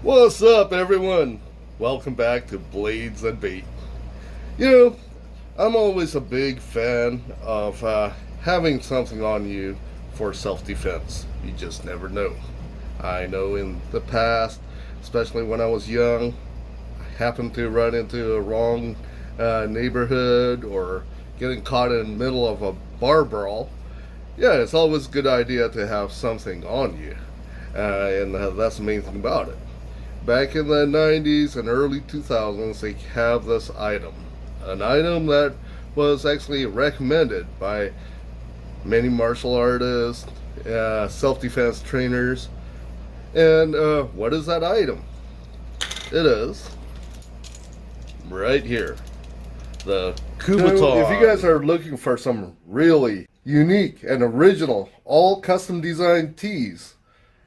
What's up, everyone? Welcome back to Blades and Bait. You know, I'm always a big fan of having something on you for self-defense. You just never know. I know in the past, especially when I was young, I happened to run into a wrong neighborhood or getting caught in the middle of a bar brawl. Yeah, it's always a good idea to have something on you. And that's the main thing about it. Back in the 90s and early 2000s, they have this item. An item that was actually recommended by many martial artists, self-defense trainers. And what is that item? It is right here. The Kubaton. So if you guys are looking for some really unique and original, all custom designed tees,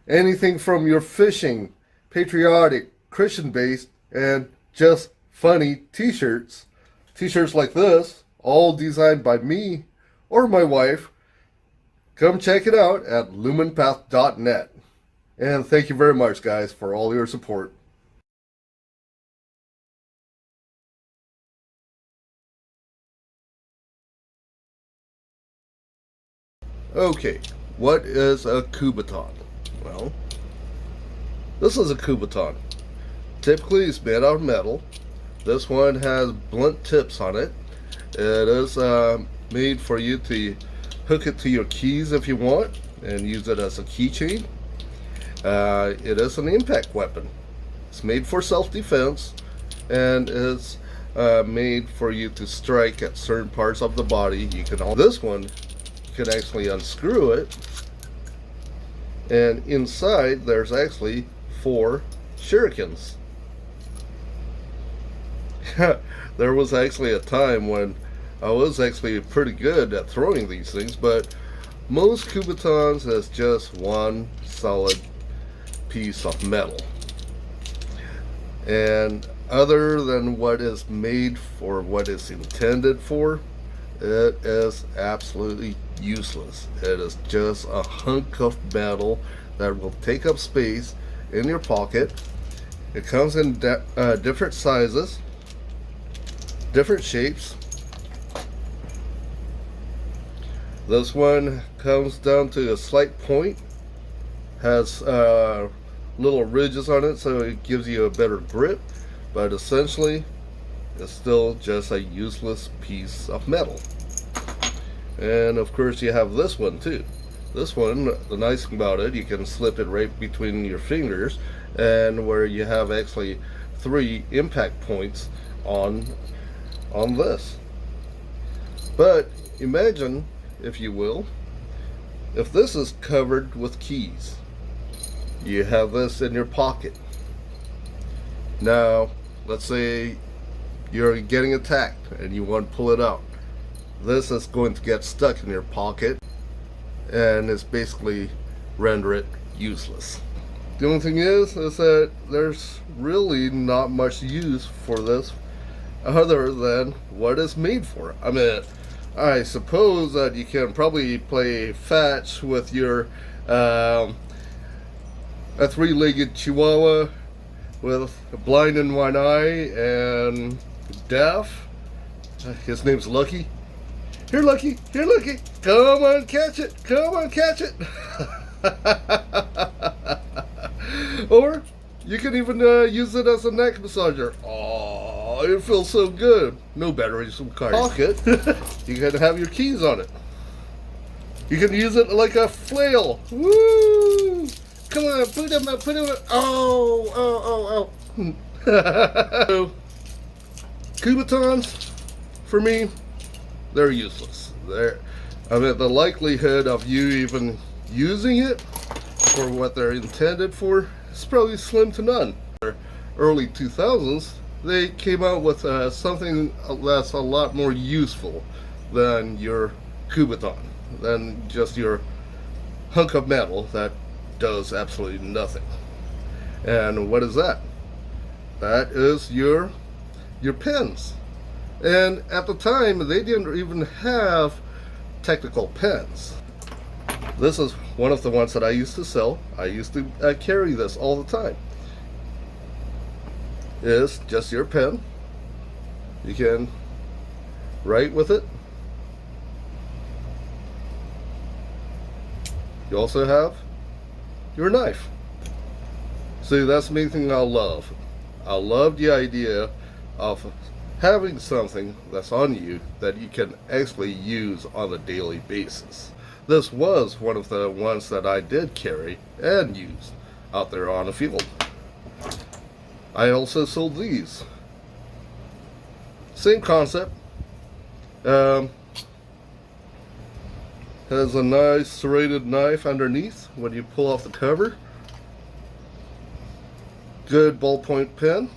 anything from your fishing, patriotic, Christian-based, and just funny t-shirts. T-shirts like this, all designed by me or my wife. Come check it out at lumenpath.net. And thank you very much, guys, for all your support. Okay, what is a Kubaton? Well, this is a Kubaton. Typically it's made out of metal. This one has blunt tips on it. It is made for you to hook it to your keys if you want and use it as a keychain. It is an impact weapon. It's made for self-defense and it's made for you to strike at certain parts of the body. This one, you can actually unscrew it, and inside there's actually 4 shurikens. There was actually a time when I was actually pretty good at throwing these things, but most Kubatons is just one solid piece of metal. And other than what is made for what it's intended for, it is absolutely useless. It is just a hunk of metal that will take up space in your pocket. It comes in different sizes, different shapes. This one comes down to a slight point, has little ridges on it so it gives you a better grip, but essentially it's still just a useless piece of metal. And of course you have this one too. This one, the nice thing about it, you can slip it right between your fingers, and where you have actually 3 impact points on this. But imagine, if you will, if this is covered with keys. You have this in your pocket. Now, let's say you're getting attacked and you want to pull it out. This is going to get stuck in your pocket and it's basically render it useless. The only thing is that there's really not much use for this other than what it's made for. I mean, I suppose that you can probably play fetch with your a 3-legged chihuahua with a blind in one eye and deaf. His name's Lucky. Here, Lucky. Here, Lucky. Come on, catch it. Come on, catch it. Or you can even use it as a neck massager. Oh, it feels so good. No batteries from car pocket. You can have your keys on it. You can use it like a flail. Woo! Come on, put them up, put them up. Oh. So, Kubatons, for me, they're useless. I mean, the likelihood of you even using it for what they're intended for is probably slim to none. Early 2000s, they came out with something that's a lot more useful than your Kubaton, than just your hunk of metal that does absolutely nothing. And what is that? That is your pens. And at the time, they didn't even have technical pens. This is one of the ones that I used to sell. I used to carry this all the time. is just your pen. You can write with it. You also have your knife. See, that's the main thing I love. I love the idea of having something that's on you that you can actually use on a daily basis. This was one of the ones that I did carry and use out there on the field. I also sold these. Same concept. Has a nice serrated knife underneath when you pull off the cover. Good ballpoint pen.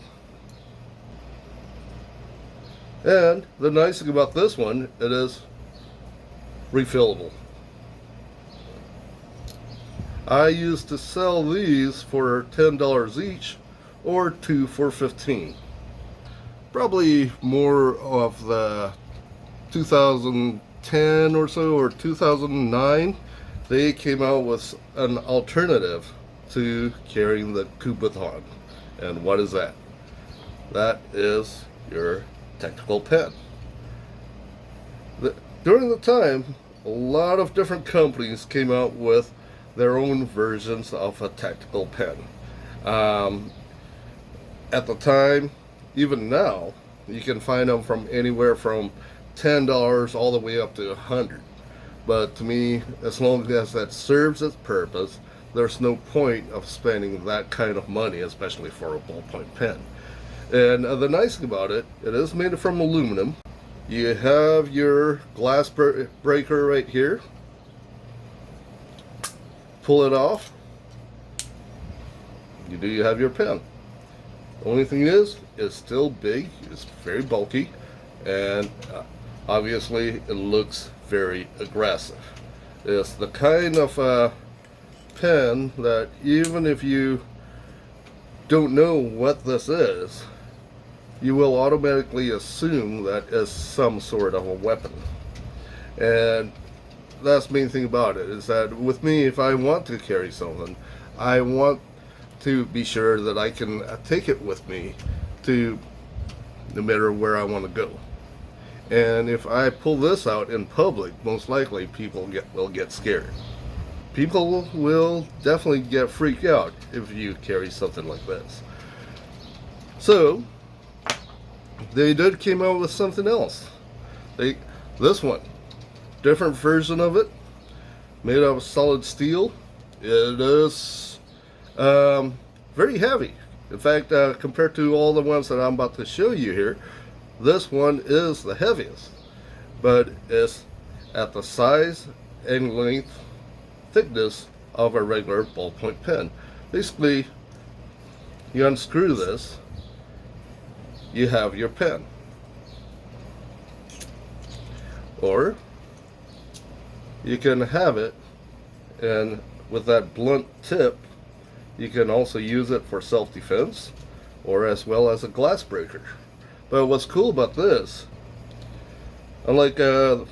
And the nice thing about this one, it is refillable. I used to sell these for $10 each, or 2 for $15. Probably more of the 2010 or so, or 2009, they came out with an alternative to carrying the Kubaton. And what is that? That is your technical pen. During the time, a lot of different companies came out with their own versions of a tactical pen. At the time, even now, you can find them from anywhere from $10 all the way up to $100. But to me, as long as that serves its purpose, there's no point of spending that kind of money, especially for a ballpoint pen. And the nice thing about it, it is made from aluminum. You have your glass breaker right here. Pull it off. You have your pen. The only thing is, it's still big, it's very bulky, and obviously it looks very aggressive. It's the kind of pen that even if you don't know what this is, you will automatically assume that it's some sort of a weapon. And that's the main thing about it, is that with me, if I want to carry something, I want to be sure that I can take it with me to no matter where I want to go. And if I pull this out in public, most likely people will get scared. People will definitely get freaked out if you carry something like this. So they did came out with something else. This one, different version of it, made out of solid steel. It is very heavy. In fact, compared to all the ones that I'm about to show you here, this one is the heaviest. But it's at the size and length, thickness of a regular ballpoint pen. Basically, you unscrew this, you have your pen. Or you can have it, and with that blunt tip, you can also use it for self-defense, or as well as a glass breaker. But what's cool about this, unlike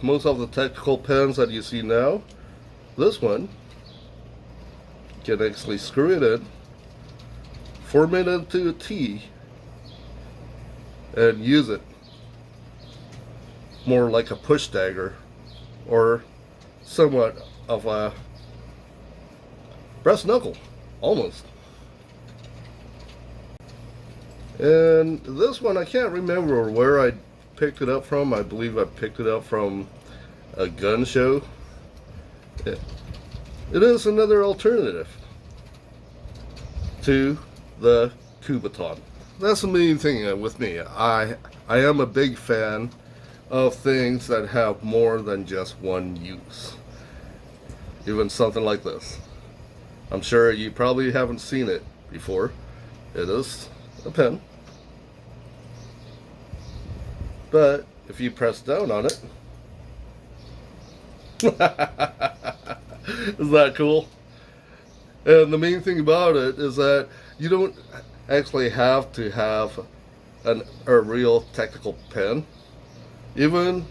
most of the tactical pens that you see now, this one can actually screw it in, form it into a T, and use it more like a push dagger, or somewhat of a brass knuckle, almost. And this one, I can't remember where I picked it up from. I believe I picked it up from a gun show. It is another alternative to the Kubaton. That's the main thing with me. I am a big fan of things that have more than just one use. Even something like this. I'm sure you probably haven't seen it before. It is a pen. But if you press down on it, is that cool? And the main thing about it is that you don't actually have to have a real technical pen. Even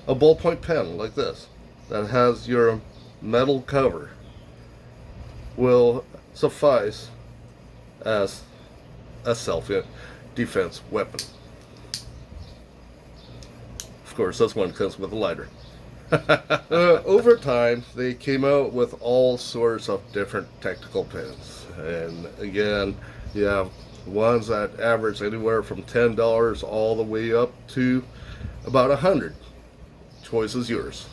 a ballpoint pen like this that has your metal cover will suffice as a self-defense weapon. Of course, this one comes with a lighter. Over time, they came out with all sorts of different tactical pens. And again, you have ones that average anywhere from $10 all the way up to about $100. Choice is yours.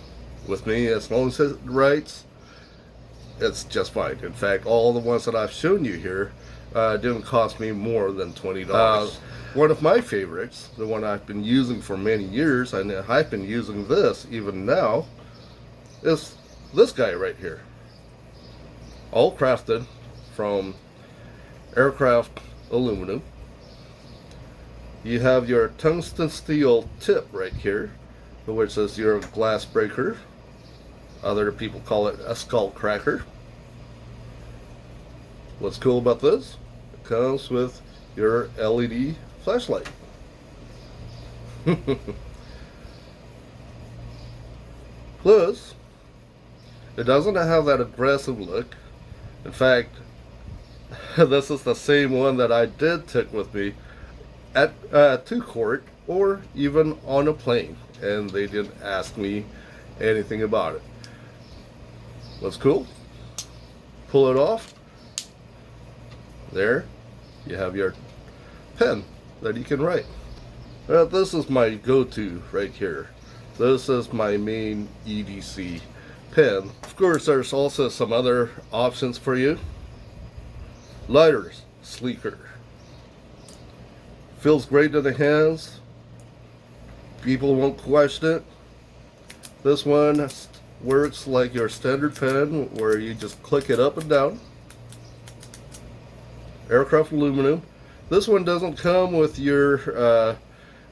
With me, as long as it writes, it's just fine. In fact, all the ones that I've shown you here didn't cost me more than $20. One of my favorites, the one I've been using for many years, and I've been using this even now, is this guy right here. All crafted from aircraft aluminum. You have your tungsten steel tip right here, which is your glass breaker. Other people call it a skull cracker. What's cool about this? It comes with your LED flashlight. Plus, it doesn't have that aggressive look. In fact, this is the same one that I did take with me at to court or even on a plane, and they didn't ask me anything about it. What's cool? Pull it off. There, you have your pen that you can write. This is my go-to right here. This is my main EDC pen. Of course, there's also some other options for you. Lighter, sleeker. Feels great in the hands. People won't question it. This one works like your standard pen where you just click it up and down. Aircraft aluminum. This one doesn't come with your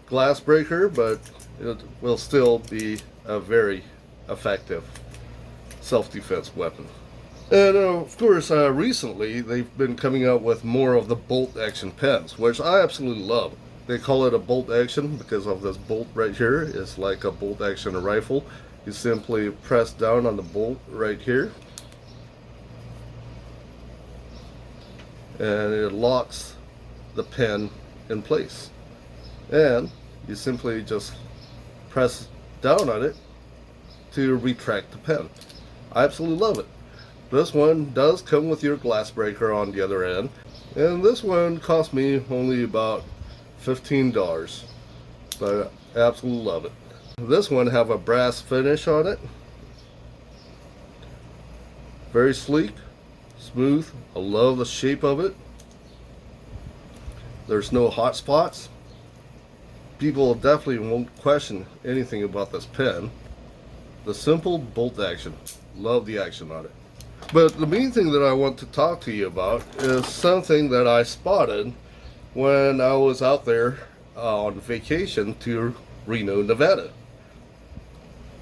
glass breaker, but it will still be a very effective self-defense weapon. And of course, recently they've been coming out with more of the bolt action pens, which I absolutely love. They call it a bolt action because of this bolt right here. It's like a bolt action rifle. You simply press down on the bolt right here, and it locks the pen in place. And you simply just press down on it to retract the pen. I absolutely love it. This one does come with your glass breaker on the other end, and this one cost me only about $15, but I absolutely love it. This one have a brass finish on it. Very sleek, smooth. I love the shape of it. There's no hot spots. People definitely won't question anything about this pen. The simple bolt action. Love the action on it. But the main thing that I want to talk to you about is something that I spotted when I was out there on vacation to Reno, Nevada.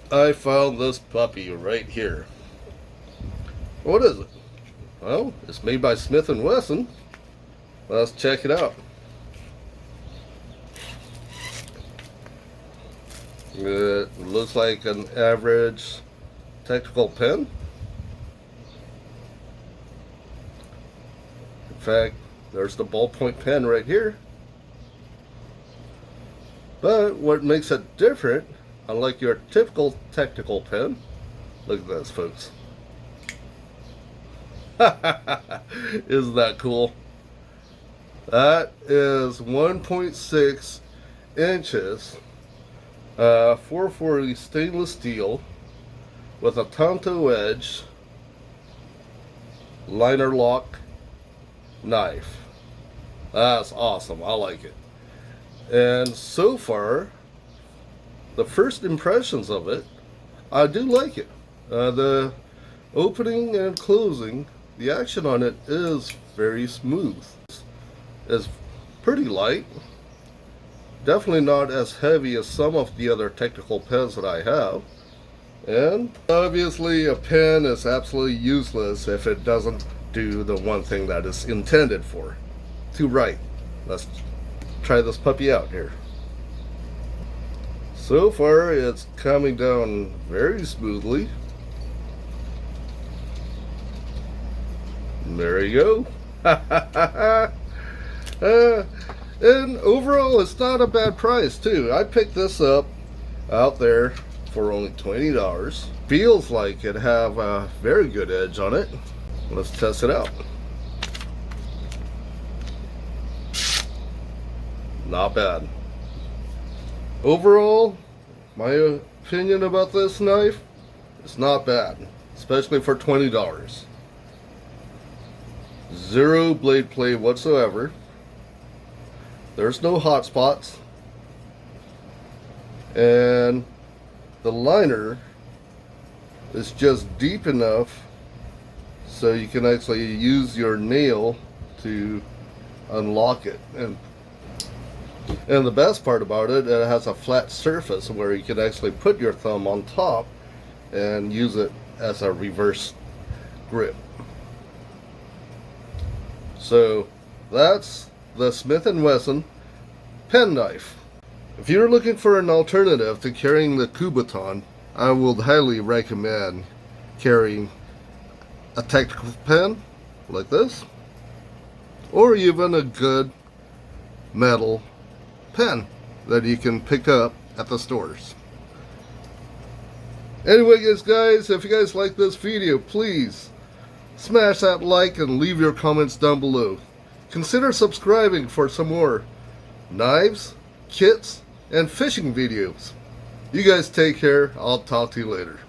I found this puppy right here. What is it? Well, it's made by Smith & Wesson. Let's check it out. It looks like an average tactical pen. In fact, there's the ballpoint pen right here. But what makes it different, unlike your typical tactical pen, look at this, folks. Isn't that cool? That is 1.6 inches, 440 stainless steel with a Tonto edge liner lock knife. That's awesome. I like it. And so far, the first impressions of it, I do like it. The opening and closing, the action on it is very smooth. It's pretty light. Definitely not as heavy as some of the other technical pens that I have. And obviously a pen is absolutely useless if it doesn't do the one thing that it's intended for, to write. Let's try this puppy out here. So far it's coming down very smoothly. There you go. And overall, it's not a bad price too. I picked this up out there for only $20. Feels like it have a very good edge on it. Let's test it out. Not bad. Overall, my opinion about this knife, it's not bad, especially for $20. Zero blade play whatsoever. There's no hot spots. And the liner is just deep enough so you can actually use your nail to unlock it. And the best part about it, it has a flat surface where you can actually put your thumb on top and use it as a reverse grip. So that's the Smith & Wesson pen knife. If you're looking for an alternative to carrying the Kubaton, I will highly recommend carrying a tactical pen like this, or even a good metal pen that you can pick up at the stores. Anyway, guys, if you guys like this video, please smash that like and leave your comments down below. Consider subscribing for some more knives, kits, and fishing videos. You guys take care. I'll talk to you later.